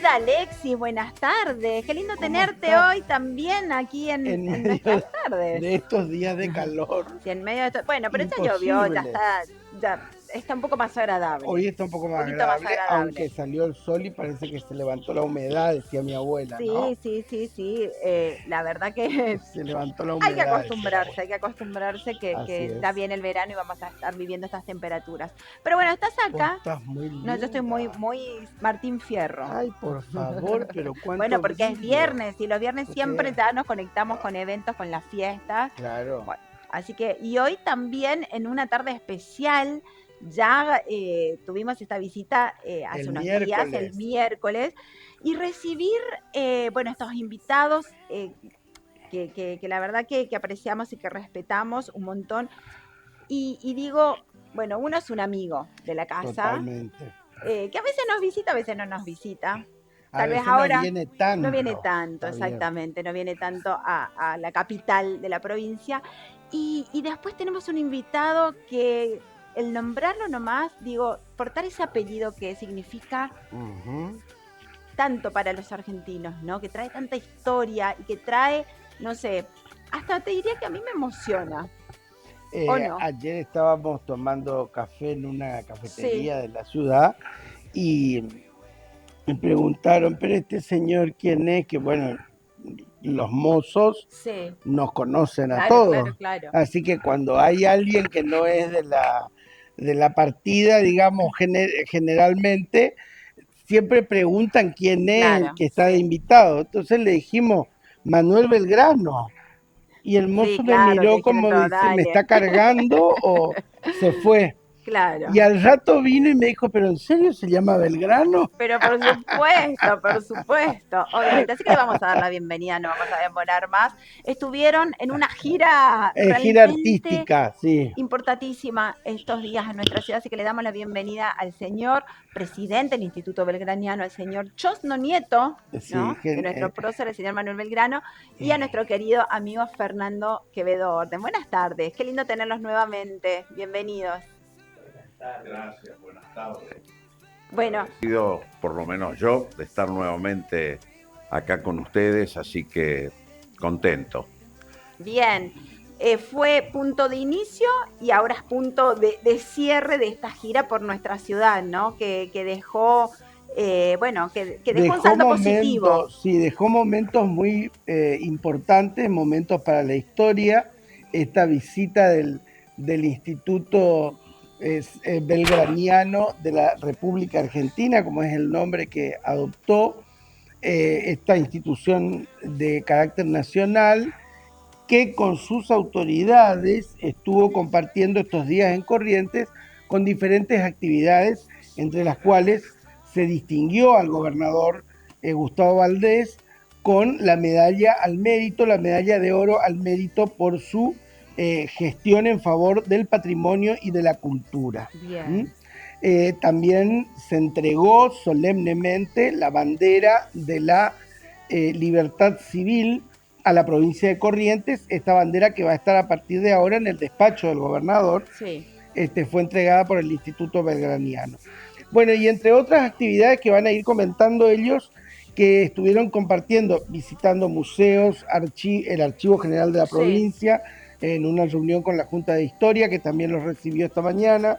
querida Alexis, buenas tardes. Qué lindo ¿Cómo tenerte estás hoy también aquí en, en en medio nuestras tardes. de estos días de calor? Sí, en medio de esto. Bueno, pero ya llovió, Imposible. ya está un poco más agradable. Hoy está un poco Un más poquito más agradable, agradable. aunque salió el sol y parece que se levantó la humedad, decía mi abuela, ¿no? Sí, sí, sí, sí. La verdad que Se levantó la hay que humedad, decía mi acostumbrarse, abuela. hay que acostumbrarse que, Así que ya es. viene el verano y vamos a estar viviendo estas temperaturas. Pero bueno, estás Vos acá. estás muy No, yo estoy muy, linda. muy Martín Fierro. Ay, por favor, pero Bueno, cuánto porque es brillo. viernes y los viernes siempre Porque, ya nos conectamos con eventos, con las fiestas. claro, Bueno, así que, y hoy también en una tarde especial, ya tuvimos esta visita hace el unos días, el miércoles. miércoles, y recibir, bueno, estos invitados que la verdad que apreciamos y que respetamos un montón. Y digo, bueno, uno es un amigo de la casa, Totalmente. que a veces nos visita, a veces no nos visita. A Tal vez veces no ahora viene no viene tanto. tanto, Está bien. exactamente, no viene tanto a la capital de la provincia. Y después tenemos un invitado que el nombrarlo nomás, digo, portar ese apellido que significa Ujú. tanto para los argentinos, ¿no? Que trae tanta historia y que trae, no sé, hasta te diría que a mí me emociona, ¿o no? Ayer estábamos tomando café en una Sí, cafetería de la ciudad y me preguntaron, pero este señor quién es, que bueno, los mozos sí, nos conocen a claro, claro, todos, claro, así que cuando hay alguien que no es de la partida, digamos, generalmente, siempre preguntan quién es el claro, que está de sí. invitado. Entonces le dijimos, Manuel Belgrano. Y el Sí, mozo me claro, te miró dijeron como todo, dice, ¿me dale. está cargando o se fue? Y Claro. al rato vino y me dijo, ¿pero en serio se llama Belgrano? Pero por supuesto, obviamente. Así que le vamos a dar la bienvenida, no vamos a demorar más. Estuvieron en una gira Gira realmente artística, sí, importantísima estos días en nuestra ciudad, así que le damos la bienvenida al señor presidente del Instituto Belgraniano, al señor Chosno Nieto, sí, ¿no? De nuestro prócer, el señor Manuel Belgrano, y a nuestro querido amigo Fernando Quevedo Orden. Buenas tardes, qué lindo tenerlos nuevamente. Bienvenidos. Gracias, buenas tardes. Bueno, Agradecido, por lo menos yo, de estar nuevamente acá con ustedes, así que contento. bien, fue punto de inicio y ahora es punto de cierre de esta gira por nuestra ciudad, ¿no? Que dejó, bueno, que dejó un dejó saldo positivo. momentos, sí, dejó momentos muy importantes, momentos para la historia. Esta visita del Instituto Belgraniano de la República Argentina, como es el nombre que adoptó esta institución de carácter nacional, que con sus autoridades estuvo compartiendo estos días en Corrientes con diferentes actividades, entre las cuales se distinguió al gobernador Gustavo Valdés con la medalla al mérito, la medalla de oro al mérito por su gestión en favor del patrimonio y de la cultura. ¿Mm? Bien, También se entregó solemnemente la bandera de la libertad civil a la provincia de Corrientes, esta bandera que va a estar a partir de ahora en el despacho del gobernador, sí, fue entregada por el Instituto Belgraniano. Bueno, y entre otras actividades que van a ir comentando ellos, que estuvieron compartiendo, visitando museos, el Archivo General de la sí, provincia, en una reunión con la Junta de Historia, que también los recibió esta mañana.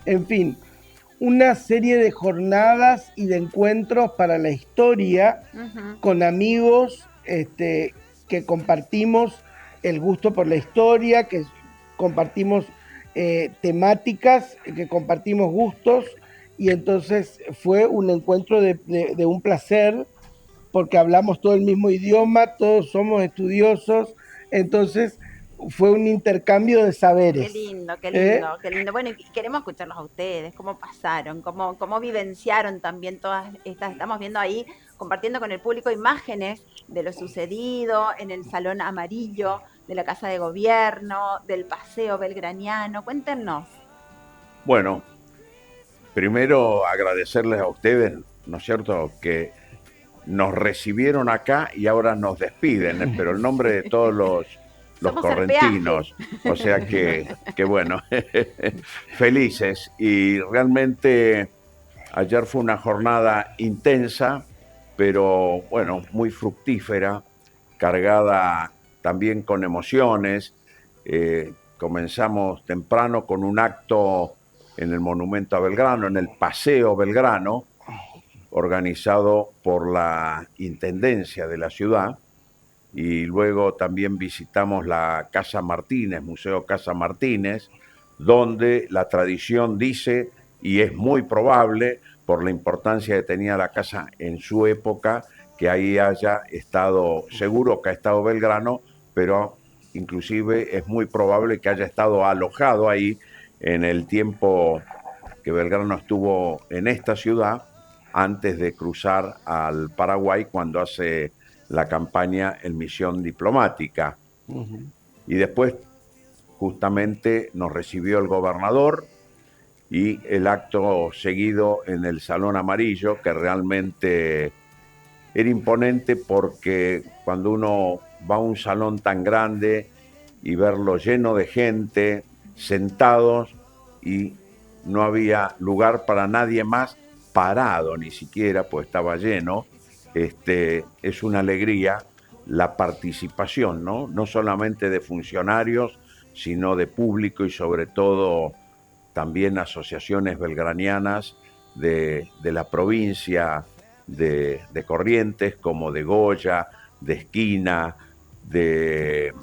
En fin, una serie de jornadas y de encuentros para la historia ujú, con amigos que compartimos el gusto por la historia, que compartimos temáticas, que compartimos gustos, y entonces fue un encuentro de un placer, porque hablamos todo el mismo idioma, todos somos estudiosos, entonces fue un intercambio de qué saberes. lindo, qué ¿Eh? lindo, qué lindo. Bueno, y queremos escucharlos a ustedes, cómo pasaron, cómo vivenciaron también todas estas, estamos viendo ahí, compartiendo con el público imágenes de lo sucedido en el Salón Amarillo, de la Casa de Gobierno, del Paseo Belgraniano. Cuéntenos. Bueno, primero agradecerles a ustedes, ¿no es cierto?, que nos recibieron acá y ahora nos despiden, pero el nombre de todos los Somos el peaje. correntinos, o sea que bueno, felices y realmente ayer fue una jornada intensa pero bueno, muy fructífera, cargada también con emociones. Comenzamos temprano con un acto en el Monumento a Belgrano, en el Paseo Belgrano, organizado por la Intendencia de la ciudad, y luego también visitamos la Casa Martínez, Museo Casa Martínez, donde la tradición dice, y es muy probable, por la importancia que tenía la casa en su época, que ahí haya estado, seguro que ha estado Belgrano, pero inclusive es muy probable que haya estado alojado ahí en el tiempo que Belgrano estuvo en esta ciudad, antes de cruzar al Paraguay cuando hace la campaña en misión diplomática. Y después justamente nos recibió el gobernador y el acto seguido en el Salón Amarillo, que realmente era imponente porque cuando uno va a un salón tan grande y verlo lleno de gente, sentados, y no había lugar para nadie más parado ni siquiera, pues estaba lleno, es una alegría la participación, ¿no? No solamente de funcionarios, sino de público y sobre todo también asociaciones belgranianas de la provincia de Corrientes, como de Goya, de Esquina, de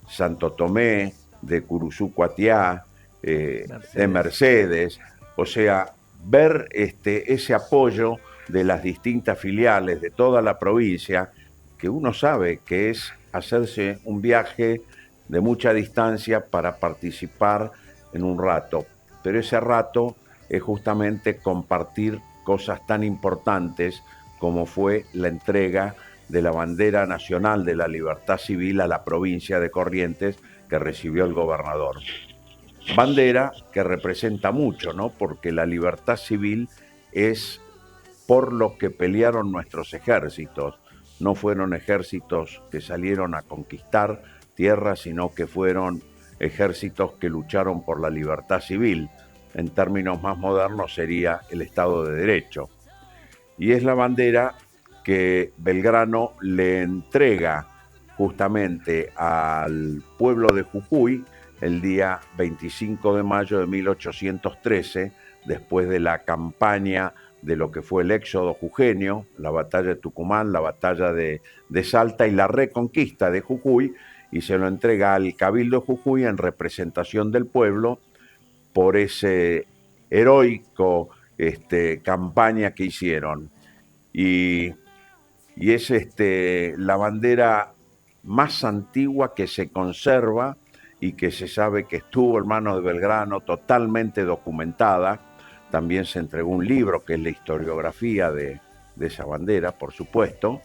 Santo Tomé, de Curuzú Cuatiá, de Mercedes. O sea, ver ese apoyo de las distintas filiales de toda la provincia, que uno sabe que es hacerse un viaje de mucha distancia para participar en un rato, pero ese rato es justamente compartir cosas tan importantes como fue la entrega de la bandera nacional de la libertad civil a la provincia de Corrientes que recibió el gobernador. Bandera que representa mucho, ¿no? Porque la libertad civil es por lo que pelearon nuestros ejércitos. No fueron ejércitos que salieron a conquistar tierras, sino que fueron ejércitos que lucharon por la libertad civil. En términos más modernos sería el Estado de Derecho. Y es la bandera que Belgrano le entrega justamente al pueblo de Jujuy el día 25 de mayo de 1813, después de la campaña de lo que fue el éxodo jujeño, la batalla de Tucumán, la batalla de Salta y la reconquista de Jujuy, y se lo entrega al Cabildo de Jujuy en representación del pueblo por ese heroico campaña que hicieron. Y es la bandera más antigua que se conserva y que se sabe que estuvo en manos de Belgrano, totalmente documentada. También se entregó un libro que es la historiografía de esa bandera, por supuesto,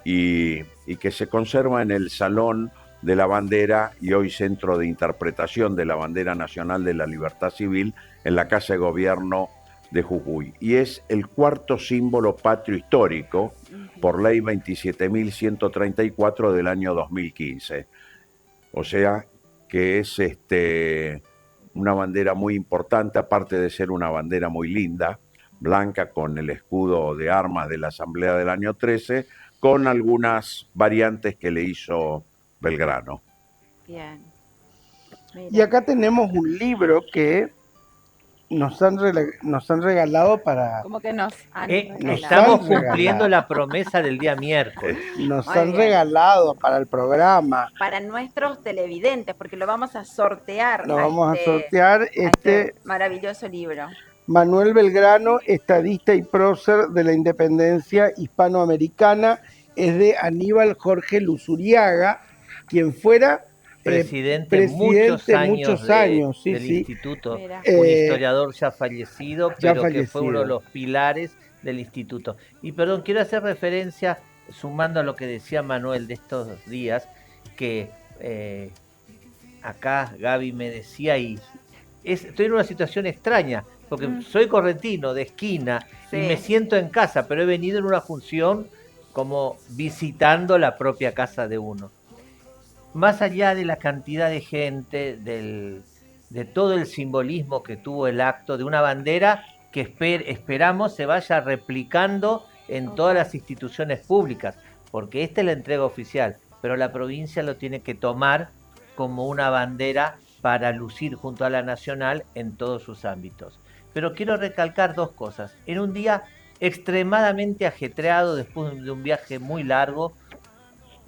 y que se conserva en el Salón de la Bandera y hoy Centro de Interpretación de la Bandera Nacional de la Libertad Civil en la Casa de Gobierno de Jujuy. Y es el cuarto símbolo patrio histórico por ley 27.134 del año 2015. O sea que es una bandera muy importante, aparte de ser una bandera muy linda, blanca con el escudo de armas de la Asamblea del año 13, con algunas variantes que le hizo Belgrano. Bien. Mira. Y acá tenemos un libro que nos han regalado para... ¿Cómo que nos han Estamos han cumpliendo regalado. la promesa del día miércoles. Nos Muy han bien. regalado para el programa. Para nuestros televidentes, porque lo vamos a sortear. Lo vamos a sortear este maravilloso libro. Manuel Belgrano, estadista y prócer de la independencia hispanoamericana, es de Aníbal Jorge Luzuriaga, quien fuera presidente muchos años sí, del sí. instituto, Mira. un historiador ya fallecido, ya pero fallecido. que fue uno de los pilares del instituto. Y perdón, quiero hacer referencia, sumando a lo que decía Manuel de estos días, que acá Gaby me decía, y estoy en una situación extraña, porque soy correntino, de esquina, Sí. y me siento en casa, pero he venido en una función como visitando la propia casa de uno. Más allá de la cantidad de gente, de todo el simbolismo que tuvo el acto, de una bandera que esperamos se vaya replicando en todas las instituciones públicas, porque esta es la entrega oficial, pero la provincia lo tiene que tomar como una bandera para lucir junto a la nacional en todos sus ámbitos. Pero quiero recalcar dos cosas. En un día extremadamente ajetreado, después de un viaje muy largo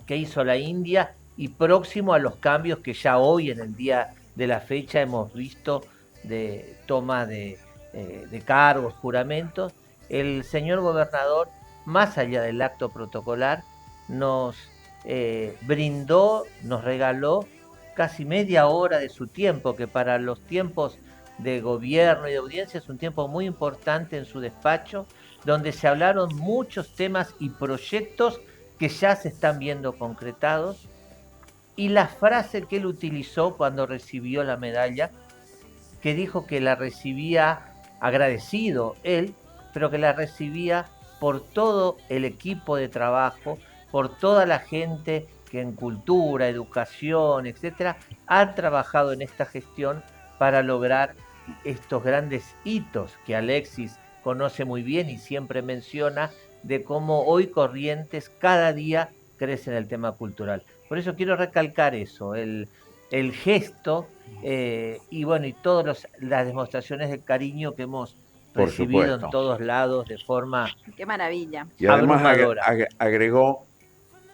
que hizo la India y próximo a los cambios que ya hoy en el día de la fecha hemos visto de toma de cargos, juramentos, el señor gobernador, más allá del acto protocolar, nos brindó, nos regaló casi media hora de su tiempo, que para los tiempos de gobierno y de audiencia es un tiempo muy importante en su despacho, donde se hablaron muchos temas y proyectos que ya se están viendo concretados. Y la frase que él utilizó cuando recibió la medalla, que dijo que la recibía agradecido él, pero que la recibía por todo el equipo de trabajo, por toda la gente que en cultura, educación, etcétera, han trabajado en esta gestión para lograr estos grandes hitos que Alexis conoce muy bien y siempre menciona, de cómo hoy Corrientes cada día crece en el tema cultural. Por eso quiero recalcar eso, el gesto y bueno, y todas las demostraciones de cariño que hemos Por recibido supuesto. en todos lados de forma Qué maravilla. Y además abrumadora. agregó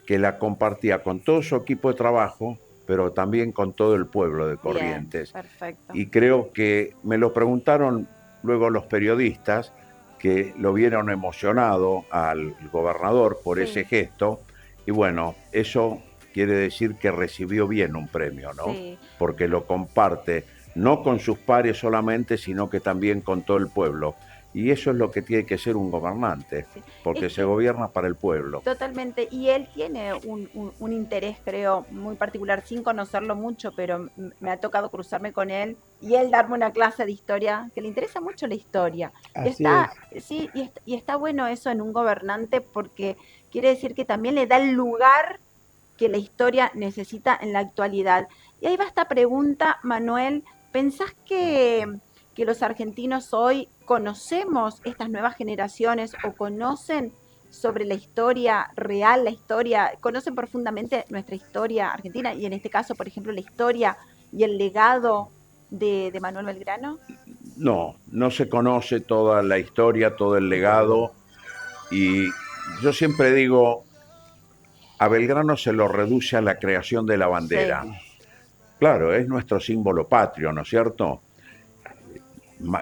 que la compartía con todo su equipo de trabajo, pero también con todo el pueblo de Corrientes. Bien, perfecto. Y creo que me lo preguntaron luego los periodistas, que lo vieron emocionado al gobernador por Sí. ese gesto. Y bueno, eso quiere decir que recibió bien un premio, ¿no? Sí. Porque lo comparte no con sus pares solamente, sino que también con todo el pueblo. Y eso es lo que tiene que ser un gobernante, Sí. porque Es se que- gobierna para el pueblo. Totalmente, y él tiene un interés, creo, muy particular, sin conocerlo mucho, pero me ha tocado cruzarme con él y él darme una clase de historia, que le interesa mucho la historia. Y Así está, sí, y está bueno eso en un gobernante porque quiere decir que también le da el lugar que la historia necesita en la actualidad. Y ahí va esta pregunta, Manuel, ¿pensás que los argentinos hoy conocemos estas nuevas generaciones o conocen sobre la historia real, la historia, conocen profundamente nuestra historia argentina y en este caso, por ejemplo, la historia y el legado de Manuel Belgrano? No, no se conoce toda la historia, todo el legado. Y yo siempre digo, a Belgrano se lo reduce a la creación de la bandera. Sí. Claro, es nuestro símbolo patrio, ¿no es cierto?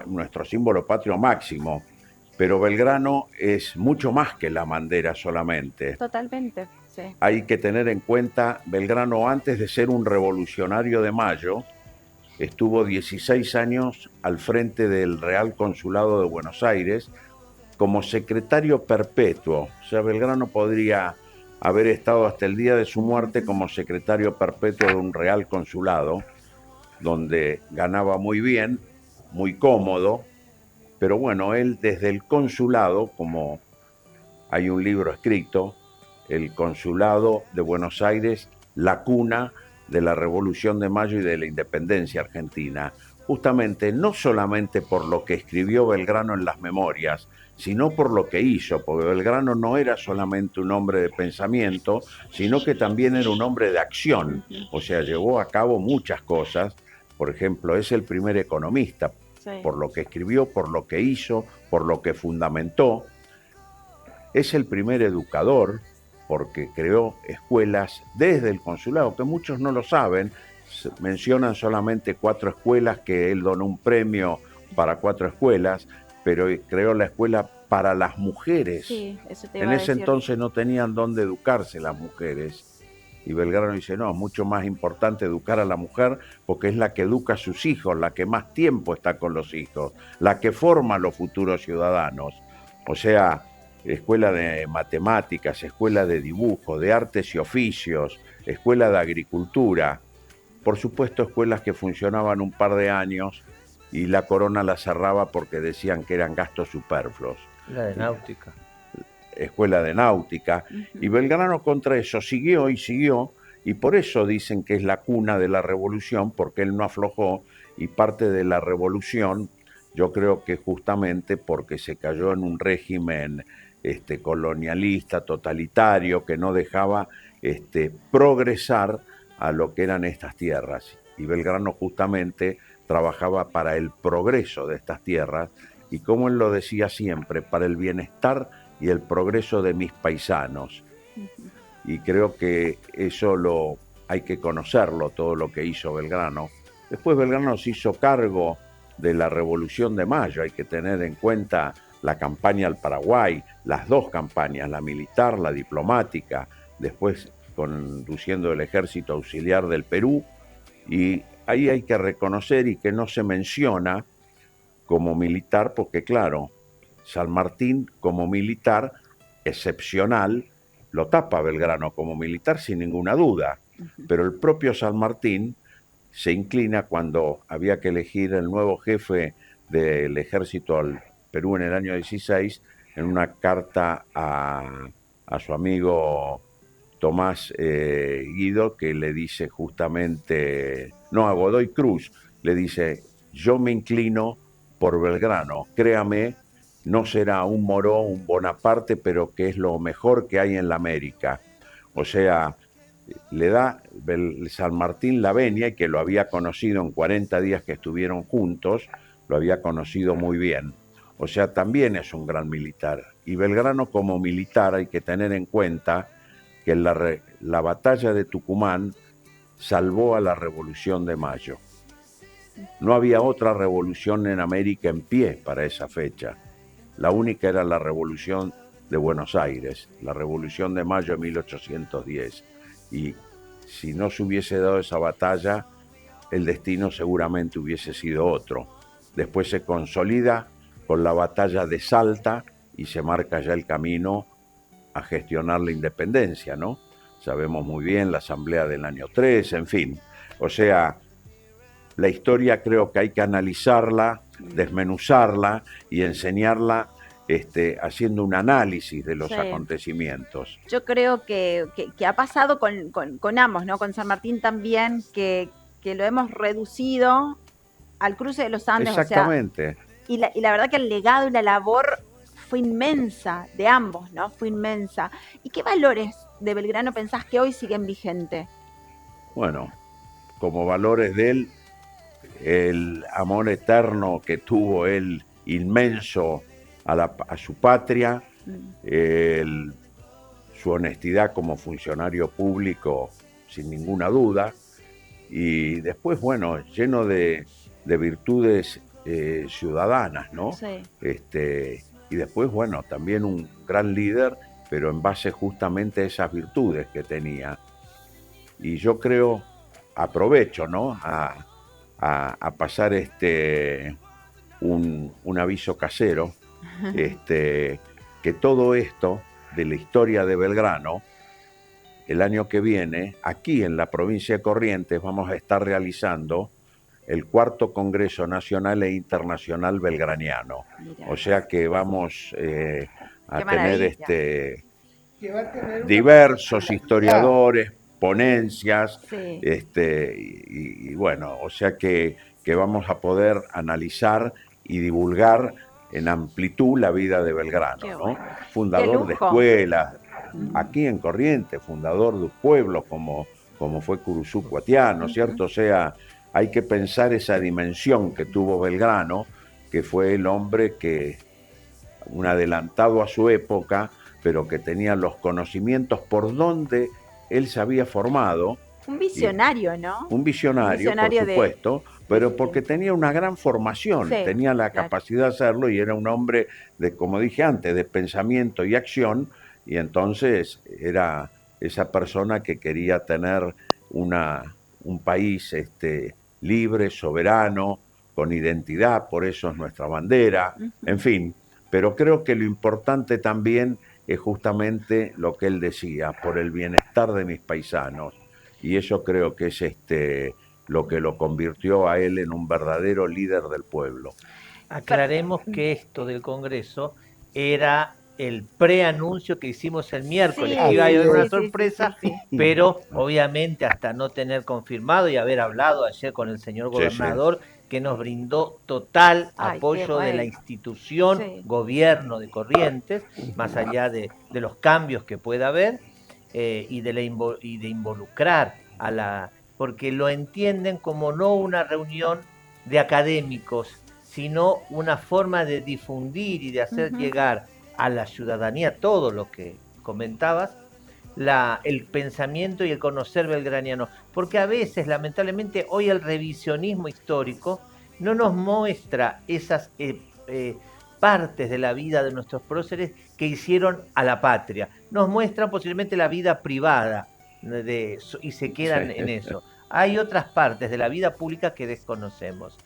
Nuestro símbolo patrio máximo. Pero Belgrano es mucho más que la bandera solamente. Totalmente, sí. Hay que tener en cuenta, Belgrano antes de ser un revolucionario de Mayo, estuvo 16 años al frente del Real Consulado de Buenos Aires como secretario perpetuo. O sea, Belgrano podría haber estado hasta el día de su muerte como secretario perpetuo de un Real Consulado, donde ganaba muy bien, muy cómodo, pero bueno, él desde el consulado, como hay un libro escrito, El Consulado de Buenos Aires, la cuna de la Revolución de Mayo y de la independencia argentina, justamente no solamente por lo que escribió Belgrano en las memorias, sino por lo que hizo, porque Belgrano no era solamente un hombre de pensamiento, sino que también era un hombre de acción, o sea, llevó a cabo muchas cosas. Por ejemplo, es el primer economista, Sí. por lo que escribió, por lo que hizo, por lo que fundamentó. Es el primer educador, porque creó escuelas desde el consulado, que muchos no lo saben. Mencionan solamente 4 escuelas, que él donó un premio para 4 escuelas, pero creó la escuela para las mujeres. Sí, eso te En iba a ese decir. entonces no tenían dónde educarse las mujeres. Y Belgrano dice, no, es mucho más importante educar a la mujer porque es la que educa a sus hijos, la que más tiempo está con los hijos, la que forma a los futuros ciudadanos. O sea, escuela de matemáticas, escuela de dibujo, de artes y oficios, escuela de agricultura. Por supuesto, escuelas que funcionaban un par de años y la corona la cerraba porque decían que eran gastos superfluos. La de náutica. Escuela de náutica, y Belgrano contra eso siguió y siguió, y por eso dicen que es la cuna de la revolución, porque él no aflojó, y parte de la revolución, yo creo que justamente porque se cayó en un régimen colonialista, totalitario, que no dejaba progresar a lo que eran estas tierras. Y Belgrano justamente trabajaba para el progreso de estas tierras y, como él lo decía siempre, para el bienestar y el progreso de mis paisanos. Y creo que eso hay que conocerlo, todo lo que hizo Belgrano. Después Belgrano se hizo cargo de la Revolución de Mayo, hay que tener en cuenta la campaña al Paraguay, las dos campañas, la militar, la diplomática, después conduciendo el ejército auxiliar del Perú, y ahí hay que reconocer y que no se menciona como militar, porque claro, San Martín como militar excepcional lo tapa Belgrano como militar sin ninguna duda, pero el propio San Martín se inclina cuando había que elegir el nuevo jefe del ejército al Perú en el año 16, en una carta a su amigo Tomás Guido, que le dice justamente, no, a Godoy Cruz, le dice: yo me inclino por Belgrano, créame, no será un Moró, un Bonaparte, pero que es lo mejor que hay en la América. O sea, le da San Martín la venia, y que lo había conocido en 40 días que estuvieron juntos, lo había conocido muy bien. O sea, también es un gran militar. Y Belgrano como militar hay que tener en cuenta que la batalla de Tucumán salvó a la Revolución de Mayo. No había otra revolución en América en pie para esa fecha. La única era la Revolución de Buenos Aires, la Revolución de Mayo de 1810. Y si no se hubiese dado esa batalla, el destino seguramente hubiese sido otro. Después se consolida con la batalla de Salta y se marca ya el camino a gestionar la independencia, ¿no? Sabemos muy bien la asamblea del año 3, en fin. O sea, la historia creo que hay que analizarla, desmenuzarla y enseñarla haciendo un análisis de los acontecimientos. Yo creo que ha pasado con ambos, ¿no? Con San Martín también, que lo hemos reducido al cruce de los Andes. Exactamente. O sea, y la verdad que el legado y la labor fue inmensa, de ambos, ¿no? Fue inmensa. ¿Y qué valores de Belgrano pensás que hoy siguen vigentes? Bueno, como valores de él, el amor eterno que tuvo él, inmenso a su patria, su honestidad como funcionario público, sin ninguna duda, y después, bueno, lleno de virtudes ciudadanas, ¿no? Sí. Y después, bueno, también un gran líder, pero en base justamente a esas virtudes que tenía. Y yo creo, aprovecho, ¿no?, a pasar un aviso casero, que todo esto de la historia de Belgrano, el año que viene, aquí en la provincia de Corrientes, vamos a estar realizando el 4º Congreso Nacional e Internacional Belgraniano. Mirá. O sea que vamos a tener diversos historiadores, ponencias, sí. Y bueno, o sea que vamos a poder analizar y divulgar en amplitud la vida de Belgrano, ¿no? Fundador de escuelas, aquí en Corrientes, fundador de un pueblo como fue Curuzú Cuatiá, ¿cierto? O sea, hay que pensar esa dimensión que tuvo Belgrano, que fue el hombre un adelantado a su época, pero que tenía los conocimientos por donde él se había formado. Un visionario, ¿no? Un visionario, por supuesto, pero porque tenía una gran formación, tenía la capacidad de hacerlo, y era un hombre como dije antes, de pensamiento y acción, y entonces era esa persona que quería tener un país libre, soberano, con identidad, por eso es nuestra bandera, en fin. Pero creo que lo importante también es justamente lo que él decía, por el bienestar de mis paisanos. Y eso creo que es lo que lo convirtió a él en un verdadero líder del pueblo. Aclaremos que esto del Congreso era el preanuncio que hicimos el miércoles, que iba a haber una sorpresa, pero obviamente hasta no tener confirmado y haber hablado ayer con el señor gobernador, que nos brindó total Ay, qué apoyo de la bueno. institución, Sí. gobierno de Corrientes, más allá de los cambios que pueda haber, y de involucrar a la, porque lo entienden como no una reunión de académicos, sino una forma de difundir y de hacer Ujú. llegar a la ciudadanía todo lo que comentabas, el pensamiento y el conocer belgraniano, porque a veces, lamentablemente, hoy el revisionismo histórico no nos muestra esas partes de la vida de nuestros próceres que hicieron a la patria, nos muestran posiblemente la vida privada y se quedan en Sí. eso. Hay otras partes de la vida pública que desconocemos.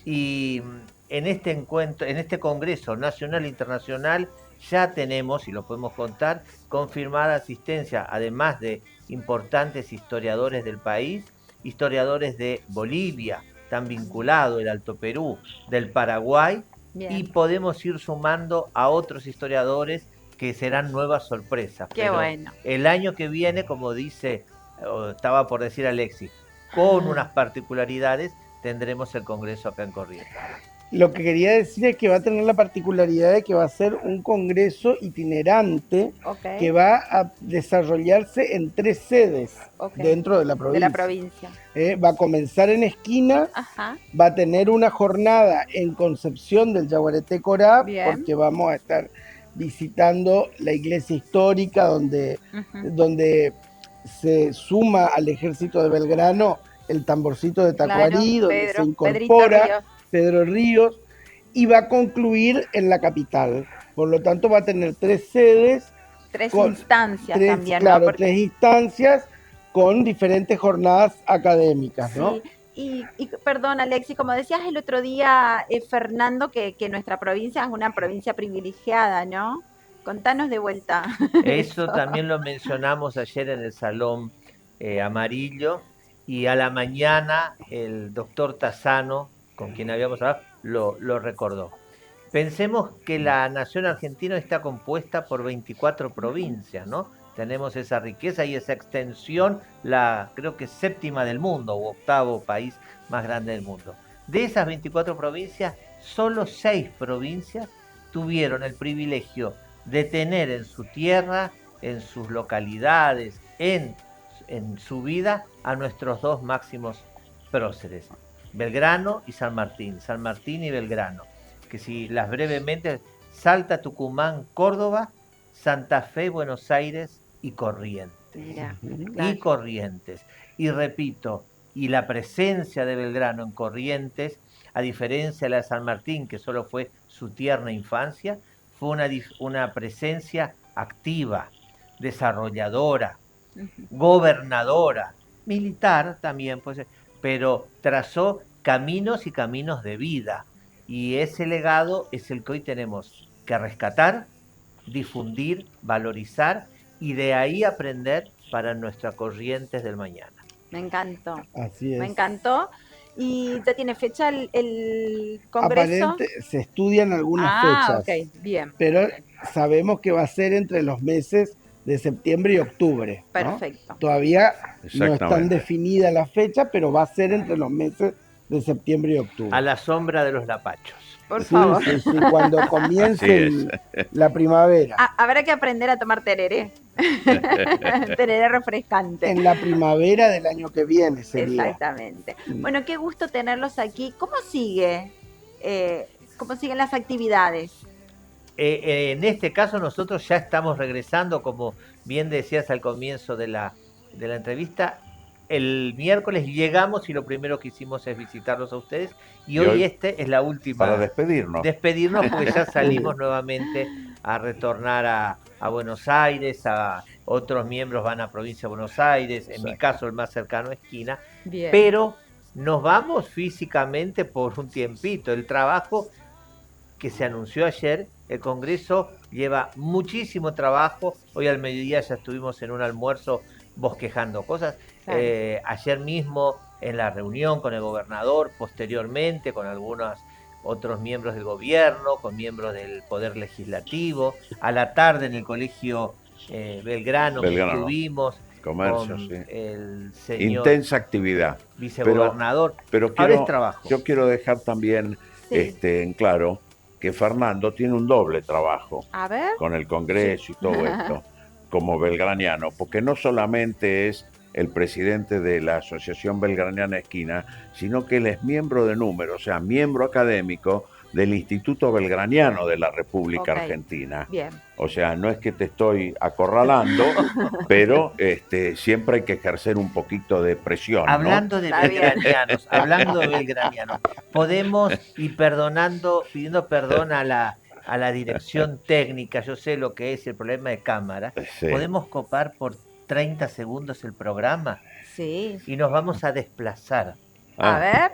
Y en este encuentro, en este Congreso Nacional e Internacional, ya tenemos, y lo podemos contar, confirmada asistencia, además de importantes historiadores del país, historiadores de Bolivia, están vinculados, el Alto Perú, del Paraguay, y Bien, podemos ir sumando a otros historiadores que serán nuevas sorpresas. qué Pero bueno. el año que viene, como dice, o estaba por decir Alexis, con unas particularidades, tendremos el Congreso acá en Corrientes. Lo que quería decir es que va a tener la particularidad de que va a ser un congreso itinerante Ok, que va a desarrollarse en 3 sedes ok. dentro de la De la provincia. provincia. Va a comenzar en Esquina, Ajá, va a tener una jornada en Concepción del Yaguareté Corá, bien. porque vamos a estar visitando la iglesia histórica Ujú. donde se suma al ejército de Belgrano el tamborcito de Claro, Tacuarí, donde se Pedrito incorpora Ríos. Pedro Ríos, y va a concluir en la capital. Por lo tanto, va a tener 3 sedes, Tres con instancias también, ¿no? claro, Porque 3 instancias con diferentes jornadas académicas, ¿no? sí, y perdón, Alexi, como decías el otro día, Fernando, que nuestra provincia es una provincia privilegiada, ¿no? Contanos de vuelta Eso eso. también lo mencionamos ayer en el Salón Amarillo, y a la mañana el doctor Tassano, con quien habíamos hablado, lo recordó. Pensemos que la nación argentina está compuesta por 24 provincias, ¿no? Tenemos esa riqueza y esa extensión, la creo que séptima del mundo o octavo país más grande del mundo. De esas 24 provincias, solo 6 provincias tuvieron el privilegio de tener en su tierra, en sus localidades, en su vida, a nuestros dos máximos próceres, Belgrano y San Martín, San Martín y Belgrano, que si las brevemente, Salta, Tucumán, Córdoba, Santa Fe, Buenos Aires y Corrientes. Mira, Y claro. Corrientes. Y repito, y la presencia de Belgrano en Corrientes, a diferencia de la de San Martín, que solo fue su tierna infancia, fue una presencia activa, desarrolladora, Ujú. gobernadora, militar también, pues, pero trazó caminos y caminos de vida. Y ese legado es el que hoy tenemos que rescatar, difundir, valorizar y de ahí aprender para nuestras corrientes del mañana. Me encantó, Así me es. encantó. ¿Y ya tiene fecha el congreso? Se estudian algunas Ah, ok, fechas, bien, pero ok, sabemos que va a ser entre los meses de septiembre y octubre, ¿no? perfecto. Todavía no están Exactamente. definidas las fechas, pero va a ser entre los meses de septiembre y A octubre. la sombra de los lapachos. Por Sí, favor. sí, sí, cuando Así comience es. la primavera. Habrá que aprender a tomar tereré. Tereré refrescante. En la primavera del año que viene sería. Exactamente. Bueno, qué gusto tenerlos aquí. ¿Cómo sigue? ¿Cómo siguen las actividades? En este caso nosotros ya estamos regresando, como bien decías al comienzo de la entrevista, el miércoles llegamos y lo primero que hicimos es visitarlos a ustedes, y Y hoy hoy, este es la para última, despedirnos, despedirnos porque ya salimos nuevamente a retornar a Buenos Aires, a otros miembros van a provincia de Buenos Aires, en mi exacto. caso el más cercano a Esquina, Bien. pero nos vamos físicamente por un tiempito. El trabajo que se anunció ayer, el Congreso lleva muchísimo trabajo. Hoy al mediodía ya estuvimos en un almuerzo bosquejando cosas. Claro. Ayer mismo en la reunión con el gobernador, posteriormente con algunos otros miembros del gobierno, con miembros del Poder Legislativo. A la tarde en el Colegio Belgrano que Belgrano. estuvimos, Comercio, con sí. el señor Intensa actividad. vicegobernador. Pero Ahora es trabajo. yo quiero dejar también Sí. en claro que Fernando tiene un doble trabajo A ver. con el Congreso y todo esto, como belgraniano, porque no solamente es el presidente de la Asociación Belgraniana Esquina, sino que él es miembro de número, o sea, miembro académico del Instituto Belgraniano de la República Ok. Argentina. Bien. O sea, no es que te estoy acorralando, pero siempre hay que ejercer un poquito de presión, ¿no? Hablando de Está bien. belgranianos, hablando de belgranianos, podemos, y pidiendo perdón a la dirección técnica, yo sé lo que es el problema de cámara, Sí. podemos copar por 30 segundos el programa Sí. y nos vamos a desplazar. A Ah, ver.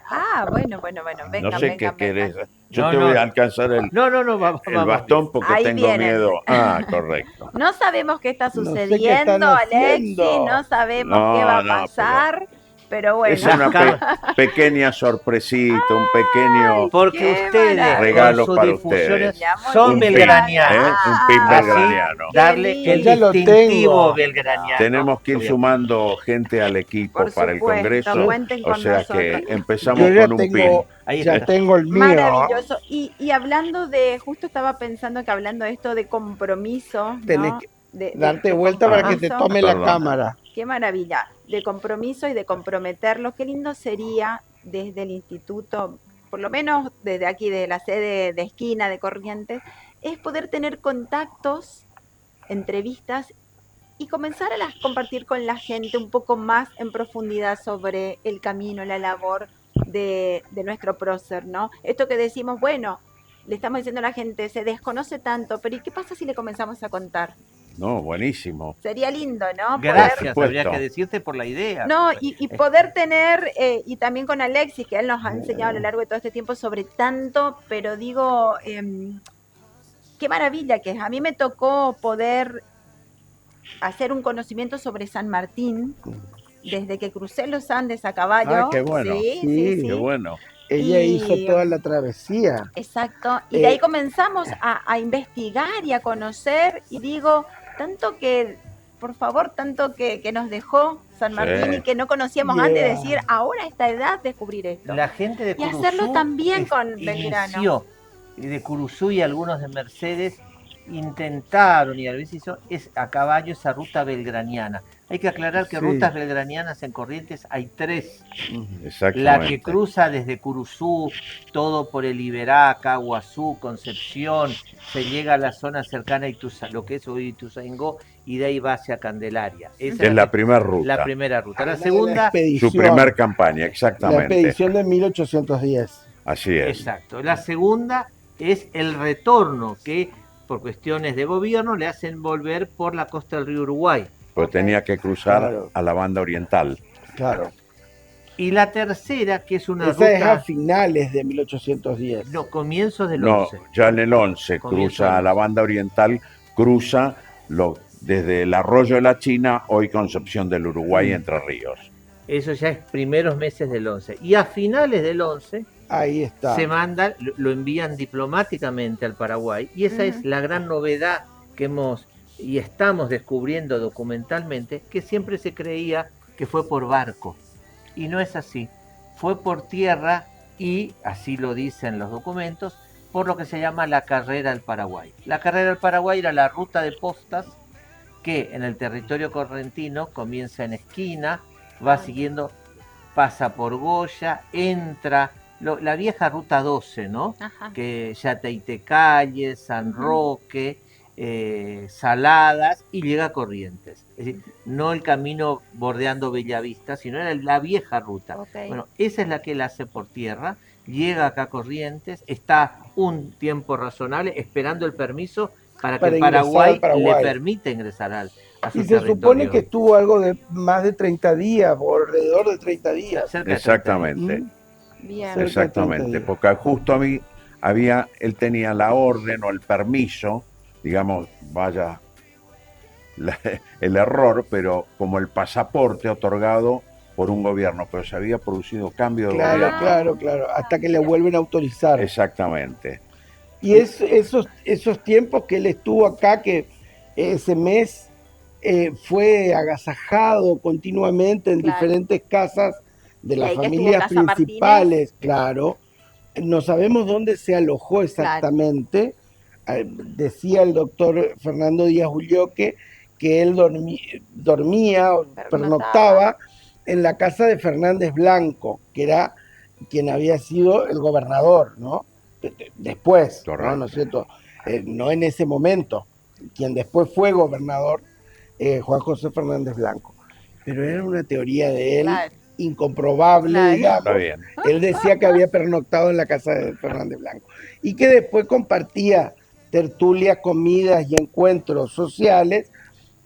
Bueno, vengan, no sé vengan, qué querés. vengan. Yo No, te no. voy a alcanzar el No, vamos bastón porque Ahí tengo vienen. miedo. Ah, correcto. No sabemos qué está No sé qué están sucediendo, Alexis, haciendo. no sabemos qué va a No, pasar, pero Es bueno. una pequeña sorpresita, un pequeño Porque Qué ustedes maravilla. regalo con sus para difusiones ustedes. son Un pin, belgranianos. un pin Así, belgraniano. darle Qué el Ya lo distintivo tengo. belgraniano. Tenemos que ir Bien. sumando gente al equipo Por para el supuesto, Congreso. cuenten O con sea nosotros. que Yo empezamos ya con un pin. Ahí ya está. tengo el mío. Maravilloso. Y hablando de, justo estaba pensando que hablando de esto de compromiso, Tenés ¿no? que De darte vuelta para que te compromiso. tome la Perdón. cámara. Qué maravilla, de compromiso y de comprometerlos. Qué lindo sería desde el instituto, por lo menos desde aquí, de la sede de Esquina de Corrientes, es poder tener contactos, entrevistas y comenzar a compartir con la gente un poco más en profundidad sobre el camino, la labor de nuestro prócer, ¿no? Esto que decimos, bueno, le estamos diciendo a la gente, se desconoce tanto, pero ¿y qué pasa si le comenzamos a contar? No, buenísimo. Sería lindo, ¿no? Gracias, Por habría supuesto. que decirte por la idea. No, y poder tener, y también con Alexis, que él nos ha enseñado a lo largo de todo este tiempo sobre tanto, pero digo, qué maravilla que es. A mí me tocó poder hacer un conocimiento sobre San Martín desde que crucé los Andes a caballo. Ah, qué bueno. Sí, Sí, sí, sí. Qué bueno. Ella Y- hizo toda la travesía. Exacto. Y de ahí Eh, comenzamos a investigar y a conocer. Y digo, tanto que, por favor, tanto que nos dejó San Sí. Martín y que no conocíamos Yeah. antes, decir, ahora a esta edad descubrir esto. La gente de Y Curuzú hacerlo también con Belgrano. inició, y de Curuzú y algunos de Mercedes intentaron, y a veces hizo, es a caballo esa ruta belgraniana. Hay que aclarar que Sí. rutas belgranianas en Corrientes hay 3. La Exactamente. que cruza desde Curuzú, todo por el Iberá, Caguazú, Concepción, se llega a la zona cercana a lo que es hoy Ituzaingó, y de ahí va hacia Candelaria. Esa Es la que- primera ruta. la primera ruta. La de la segunda, expedición, Su primer campaña, la exactamente. expedición de 1810. Así es. exacto. La segunda es el retorno, que por cuestiones de gobierno le hacen volver por la costa del río Uruguay. Pues Ok. tenía que cruzar Claro. a la banda oriental. Claro. Y la tercera, que es una Esa es a ruta, finales de 1810. no, comienzos del No, 11. ya en el 11 Comienzo cruza a del la 11. banda oriental, cruza desde el arroyo de la China, hoy Concepción del Uruguay, Entre Ríos. Eso ya es primeros meses del 11. Y a finales del 11 Ahí está. se mandan, lo envían diplomáticamente al Paraguay. Y esa es la gran novedad que hemos y estamos descubriendo documentalmente, que siempre se creía que fue por barco. Y no es así. Fue por tierra y, así lo dicen los documentos, por lo que se llama la Carrera al Paraguay. La Carrera al Paraguay era la ruta de postas que en el territorio correntino comienza en Esquina, va siguiendo, pasa por Goya, entra, la vieja ruta 12, ¿no? Ajá. Que Yateitecalle, San Roque, Saladas, y llega a Corrientes. Es decir, no el camino bordeando Bellavista, sino era la vieja ruta. Ok. Bueno, esa es la que él hace por tierra, llega acá a Corrientes, está un tiempo razonable esperando el permiso para que Para el ingresar Paraguay, al Paraguay. le permita ingresar a su Y se supone territorio. que estuvo algo de más de 30 días, o alrededor de 30 días. Cerca de Exactamente, ¿Mm? Bien. Cerca de exactamente. 30 días. Porque justo a mí él tenía la orden o el permiso, digamos, vaya el error, pero como el pasaporte otorgado por un gobierno, pero se había producido cambio de Claro, gobierno. claro, hasta que le vuelven a autorizar. Exactamente. Y esos tiempos que él estuvo acá, que ese mes fue agasajado continuamente en Claro. diferentes casas de Y las ahí que estuvo familias Casa Martínez. principales, claro. No sabemos dónde se alojó exactamente. Decía el doctor Fernando Díaz Ulloque que él dormía o pernoctaba en la casa de Fernández Blanco, que era quien había sido el gobernador, ¿no? Después, ¿no? ¿No es cierto? No en ese momento. Quien después fue gobernador, Juan José Fernández Blanco. Pero era una teoría de él Claro. incomprobable, Claro. digamos. Está bien. Él decía que había pernoctado en la casa de Fernández Blanco y que después compartía tertulias, comidas y encuentros sociales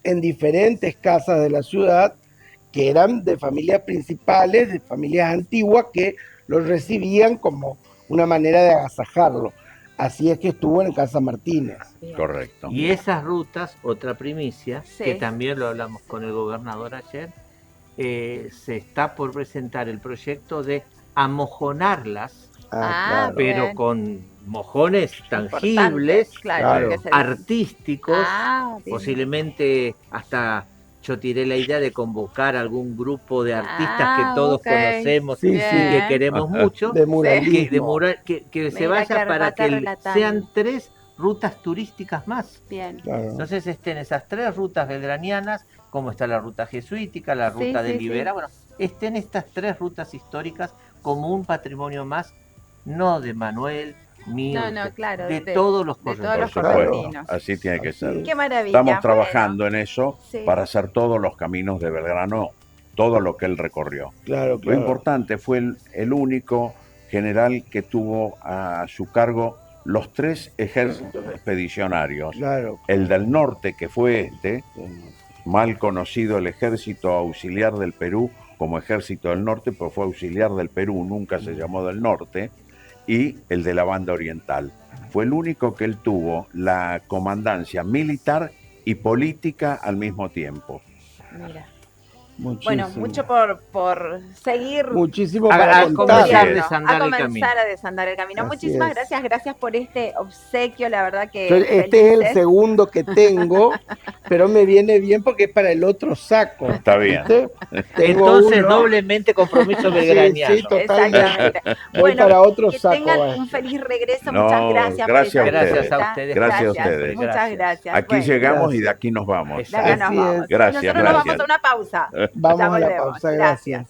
en diferentes casas de la ciudad que eran de familias principales, de familias antiguas que los recibían como una manera de agasajarlo. Así es que estuvo en Casa Martínez. Bien. Correcto. Y esas rutas, otra primicia, Sí. que también lo hablamos con el gobernador ayer, se está por presentar el proyecto de amojonarlas, Claro. pero bien. con mojones Importante, tangibles, claro, Claro. que se- artísticos, bien. posiblemente hasta yo tiré la idea de convocar algún grupo de artistas Ah, que todos ok. conocemos Sí, y sí. que Bien. queremos mucho, De muralismo. que se Mira, vaya Carlota para que relatando. sean 3 rutas turísticas más. Bien. Claro. Entonces estén esas 3 rutas belgranianas, como está la ruta jesuítica, la Sí, ruta de sí, Libera, sí. bueno, estén estas 3 rutas históricas como un patrimonio más, no de Manuel, mío, No, claro, de de- todos los de Por todos los corresponsales. supuesto, correntinos. así tiene que Así ser. es. Qué maravilla. Estamos trabajando Bueno, en eso sí. para hacer todos los caminos de Belgrano, todo lo que él recorrió. Claro, Lo claro. importante fue el único general que tuvo a su cargo los 3 ejércitos expedicionarios. Claro. El del norte, que fue mal conocido el ejército auxiliar del Perú como ejército del norte, pues fue auxiliar del Perú, nunca se llamó del norte, y el de la banda oriental. Fue el único que él tuvo la comandancia militar y política al mismo tiempo. Mira. Muchísimo. Bueno, mucho por seguir. Muchísimo A- para a contar. comenzar descubriendo, a desandar el comenzar camino. a desandar el camino. Así Muchísimas es. gracias por este obsequio, la verdad que Este es el felices. segundo que tengo, pero me viene bien porque es para el otro saco. Está bien. ¿Viste? Tengo Entonces, uno. doblemente compromiso Sí, belgraniano. sí, totalmente. Exactamente. Voy Bueno, para otro que saco. tengan un feliz regreso. No, Muchas gracias. por gracias esta a ustedes. visita. Gracias a ustedes. Gracias a ustedes. Muchas Gracias. gracias. Aquí Bueno, llegamos y gracias. de aquí nos vamos. de acá nos Así vamos. es. Gracias, Nosotros nos vamos gracias. a una pausa. Vamos Ya a la volvemos. pausa, gracias.